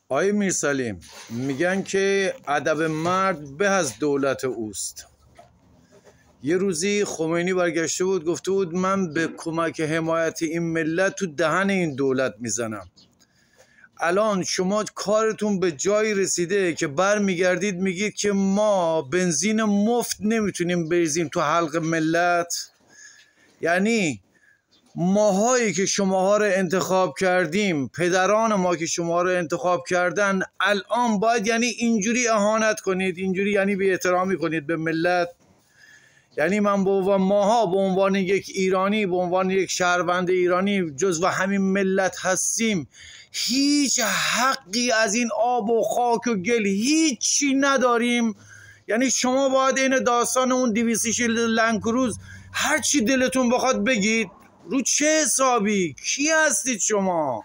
آقای میرسلیم، میگن که ادب مرد به از دولت اوست. یه روزی خمینی برگشته بود گفته بود من به کمک حمایت این ملت تو دهن این دولت میزنم. الان شما کارتون به جایی رسیده که بر میگردید میگید که ما بنزین مفت نمیتونیم بریزیم تو حلق ملت. یعنی ماهایی که شماها رو انتخاب کردیم، پدران ما که شما رو انتخاب کردن، الان باید یعنی اینجوری اهانت کنید، اینجوری یعنی بی احترامی کنید به ملت. یعنی من ماها به عنوان یک ایرانی، به عنوان یک شهروند ایرانی جزو همین ملت هستیم، هیچ حقی از این آب و خاک و گل هیچی نداریم. یعنی شما باید این داستان اون 206 لنکروز هر چی دلتون بخواد بگید. رو چه حسابی؟ کی هستید شما؟